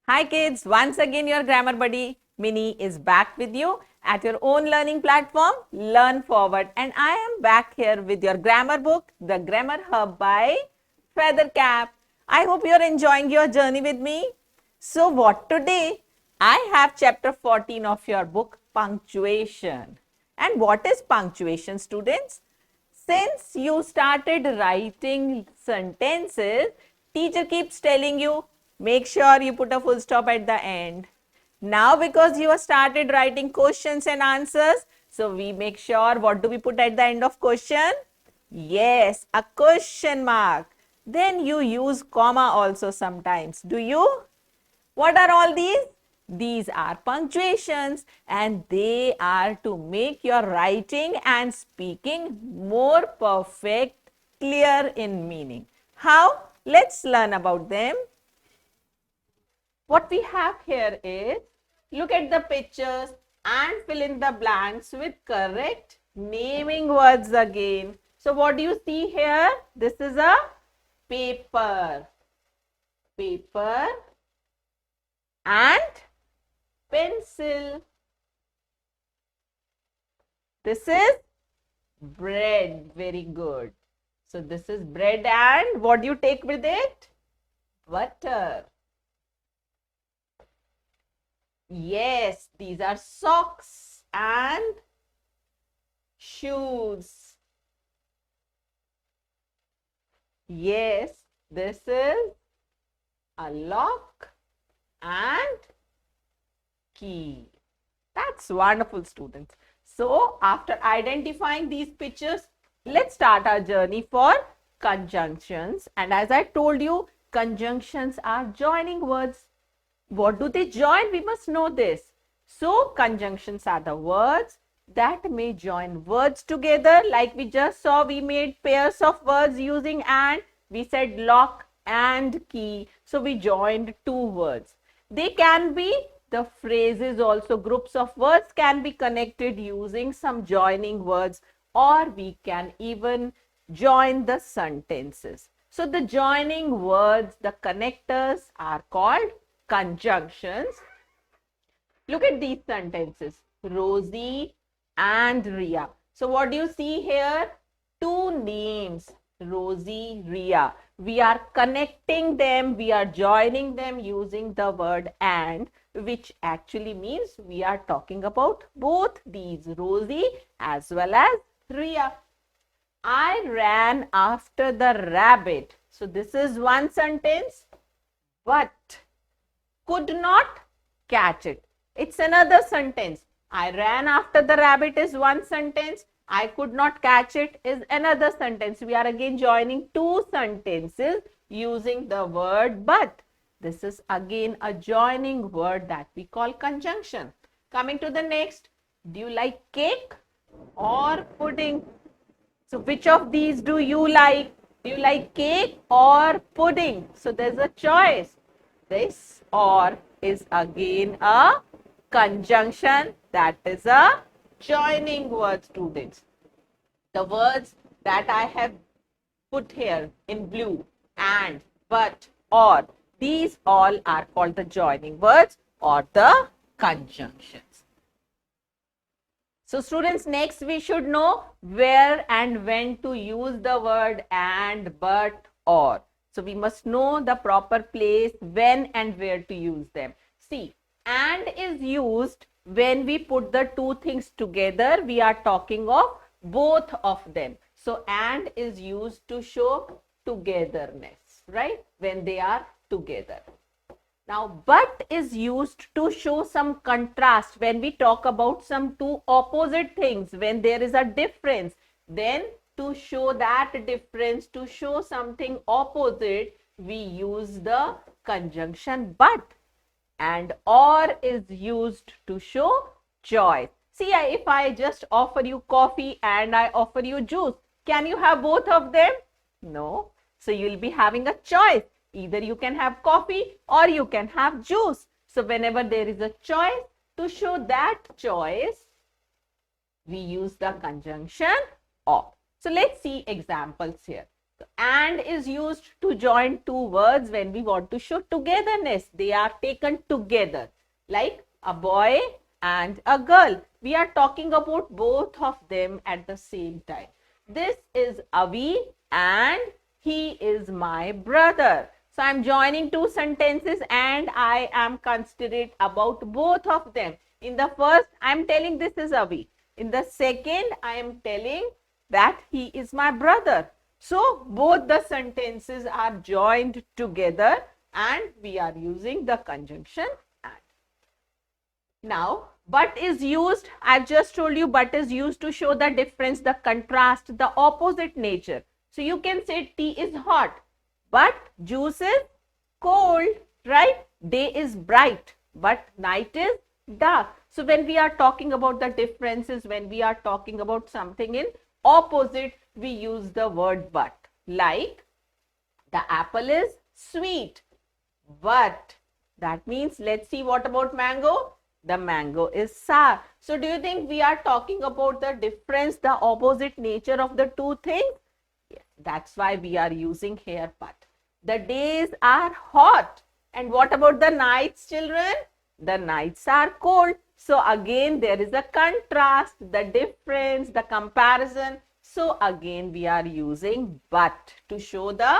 Hi kids, once again your grammar buddy Minnie is back with you at your own learning platform Learn Forward, and I am back here with your grammar book, The Grammar Hub by Feathercap. I hope you are enjoying your journey with me. So what today? I have chapter 14 of your book Punctuation. And what is punctuation, students? Since you started writing sentences, teacher keeps telling you, make sure you put a full stop at the end. Now because you have started writing questions and answers, so we make sure, what do we put at the end of question? Yes, a question mark. Then you use comma also sometimes. Do you? What are all these? These are punctuations, and they are to make your writing and speaking more perfect, clear in meaning. How? Let's learn about them. What we have here is, look at the pictures and fill in the blanks with correct naming words again. So what do you see here? This is a paper. Paper and pencil. This is bread. Very good. So this is bread, and what do you take with it? Butter. Yes, these are socks and shoes. Yes, this is a lock and key. That's wonderful, students. So after identifying these pictures, let's start our journey for conjunctions. And as I told you, conjunctions are joining words. What do they join? We must know this. So conjunctions are the words that may join words together. Like we just saw, we made pairs of words using and. We said lock and key. So we joined two words. They can be the phrases also. Groups of words can be connected using some joining words, or we can even join the sentences. So the joining words, the connectors, are called conjunctions. Look at these sentences. Rosie and Ria. So what do you see here? Two names. Rosie, Ria. We are connecting them, we are joining them using the word and, which actually means we are talking about both these, Rosie as well as Ria. I ran after the rabbit. So this is one sentence, but could not catch it. It's another sentence. I ran after the rabbit is one sentence. I could not catch it is another sentence. We are again joining two sentences using the word but. This is again a joining word that we call conjunction. Coming to the next. Do you like cake or pudding? So which of these do you like? Do you like cake or pudding? So there's a choice. This or is again a conjunction, that is a joining word, students. The words that I have put here in blue, and, but, or, these all are called the joining words or the conjunctions. So students, next we should know where and when to use the word and, but, or. So we must know the proper place, when and where to use them. See, and is used when we put the two things together. We are talking of both of them. So and is used to show togetherness, right? When they are together. Now, but is used to show some contrast. When we talk about some two opposite things, when there is a difference, then to show that difference, to show something opposite, we use the conjunction but. And or is used to show choice. See, if I just offer you coffee and I offer you juice, can you have both of them? No. So you will be having a choice. Either you can have coffee or you can have juice. So whenever there is a choice, to show that choice, we use the conjunction or. So let's see examples here. And is used to join two words when we want to show togetherness. They are taken together, like a boy and a girl. We are talking about both of them at the same time. This is Avi and he is my brother. So I'm joining two sentences and I am considerate about both of them. In the first, I'm telling this is Avi. In the second, I am telling that he is my brother. So both the sentences are joined together and we are using the conjunction and. Now, but is used, I've just told you, but is used to show the difference, the contrast, the opposite nature. So you can say tea is hot, but juice is cold, right? Day is bright, but night is dark. So when we are talking about the differences, when we are talking about something in opposite, we use the word but. Like the apple is sweet, but that means, let's see, what about mango? The mango is sour. So do you think we are talking about the difference, the opposite nature of the two things? Yes, that's why we are using here but. The days are hot. And what about the nights, children? The nights are cold. So again, there is a contrast, the difference, the comparison. So again, we are using but to show the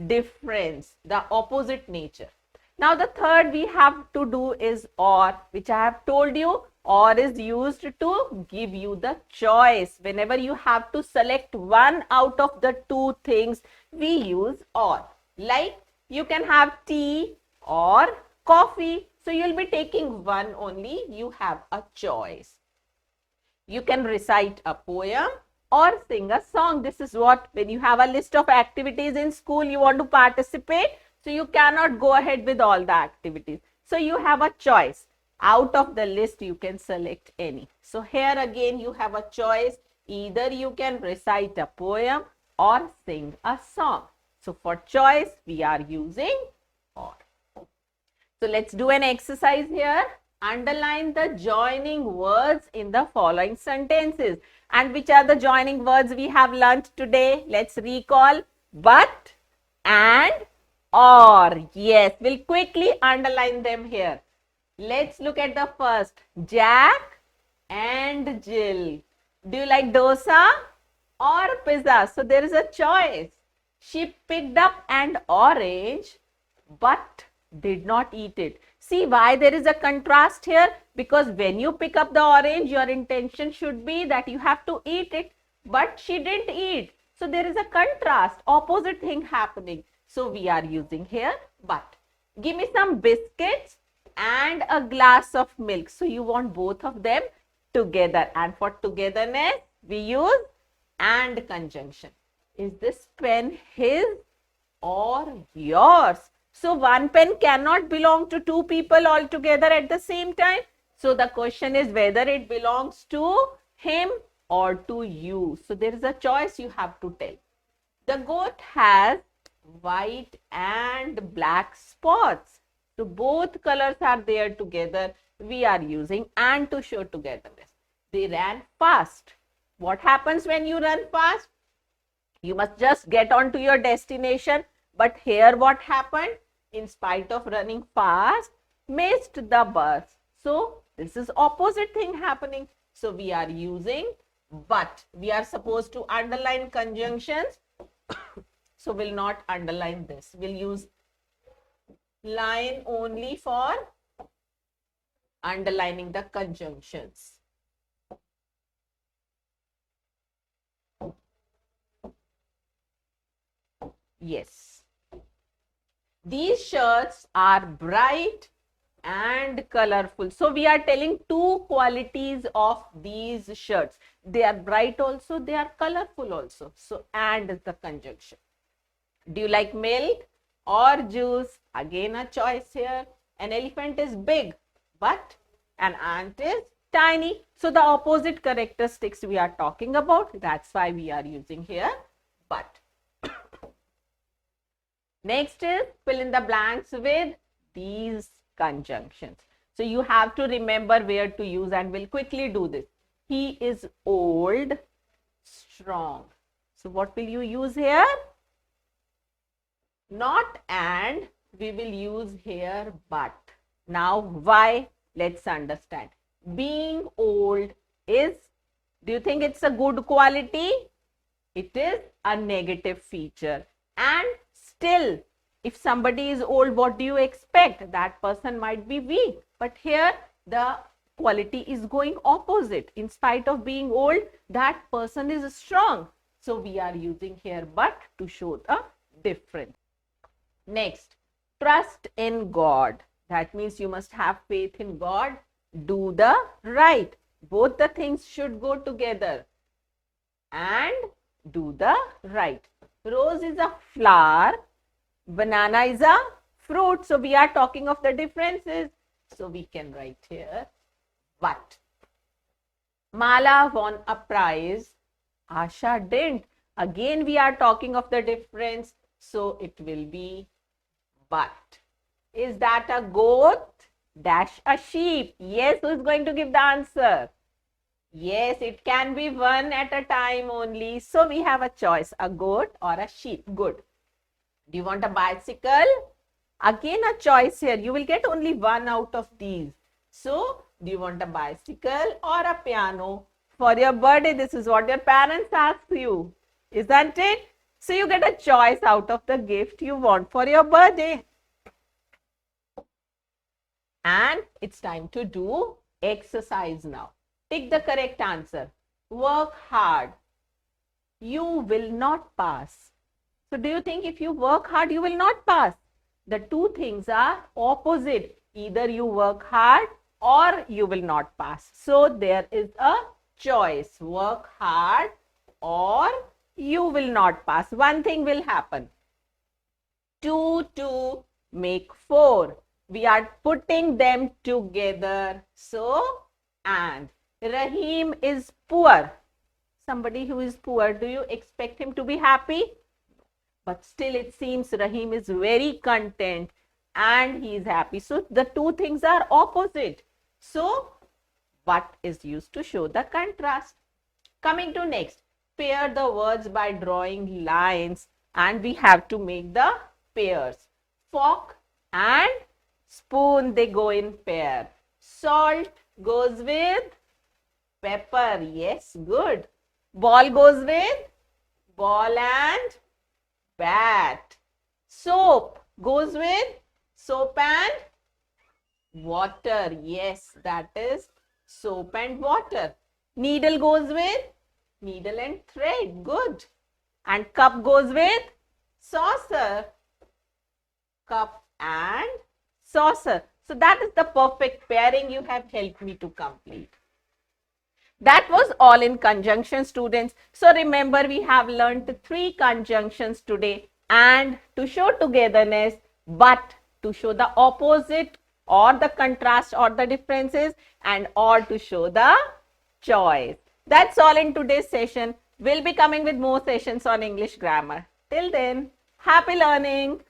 difference, the opposite nature. Now the third we have to do is or, which I have told you. Or is used to give you the choice. Whenever you have to select one out of the two things, we use or. Like you can have tea or coffee. So you'll be taking one only. You have a choice. You can recite a poem or sing a song. This is what, when you have a list of activities in school, you want to participate. So you cannot go ahead with all the activities. So you have a choice. Out of the list, you can select any. So here again, you have a choice. Either you can recite a poem or sing a song. So for choice, we are using or. So let's do an exercise here. Underline the joining words in the following sentences. And which are the joining words we have learnt today? Let's recall but and or. Yes, we'll quickly underline them here. Let's look at the first. Jack and Jill. Do you like dosa or pizza? So there is a choice. She picked up an orange but did not eat it. See why there is a contrast here? Because when you pick up the orange, your intention should be that you have to eat it, but she didn't eat. So there is a contrast, opposite thing happening. So we are using here but. Give me some biscuits and a glass of milk. So you want both of them together. And for togetherness, we use and conjunction. Is this pen his or yours? So one pen cannot belong to two people altogether at the same time. So the question is whether it belongs to him or to you. So there is a choice you have to tell. The goat has white and black spots. So both colors are there together. We are using and to show togetherness. They ran fast. What happens when you run fast? You must just get on to your destination. But here what happened? In spite of running fast, missed the bus. So this is opposite thing happening. So we are using but. We are supposed to underline conjunctions. So we'll not underline this. We'll use line only for underlining the conjunctions. Yes. These shirts are bright and colorful. So we are telling two qualities of these shirts. They are bright also, they are colorful also. So and is the conjunction. Do you like milk or juice? Again a choice here. An elephant is big, but an ant is tiny. So the opposite characteristics we are talking about. That's why we are using here but. Next is fill in the blanks with these conjunctions. So you have to remember where to use and we'll quickly do this. He is old, strong. So what will you use here? Not and, we will use here but. Now, why? Let's understand. Being old is, do you think it's a good quality? It is a negative feature. And still, if somebody is old, what do you expect? That person might be weak. But here, the quality is going opposite. In spite of being old, that person is strong. So we are using here but to show the difference. Next, trust in God. That means you must have faith in God. Do the right. Both the things should go together. And do the right. Rose is a flower. Banana is a fruit. So we are talking of the differences. So we can write here but. Mala won a prize. Asha didn't. Again we are talking of the difference. So it will be but. Is that a goat? Dash a sheep. Yes, who is going to give the answer? Yes, it can be one at a time only. So we have a choice, a goat or a sheep. Good. Do you want a bicycle? Again a choice here. You will get only one out of these. So, do you want a bicycle or a piano? For your birthday, this is what your parents ask you. Isn't it? So, you get a choice out of the gift you want for your birthday. And it's time to do exercise now. Pick the correct answer. Work hard. You will not pass. So do you think if you work hard, you will not pass? The two things are opposite. Either you work hard or you will not pass. So there is a choice. Work hard or you will not pass. One thing will happen. 2 make 4. We are putting them together. So, and Rahim is poor. Somebody who is poor, do you expect him to be happy? But still it seems Rahim is very content and he is happy. So, the two things are opposite. So, what is used to show the contrast? Coming to next, pair the words by drawing lines and we have to make the pairs. Fork and spoon, they go in pair. Salt goes with pepper. Yes, good. Ball goes with ball and bat. Soap goes with soap and water. Yes, that is soap and water. Needle goes with needle and thread. Good. And cup goes with saucer. Cup and saucer. So that is the perfect pairing you have helped me to complete. That was all in conjunction, students. So remember, we have learned 3 conjunctions today, and to show togetherness, but to show the opposite or the contrast or the differences, and or to show the choice. That's all in today's session. We'll be coming with more sessions on English grammar. Till then, happy learning.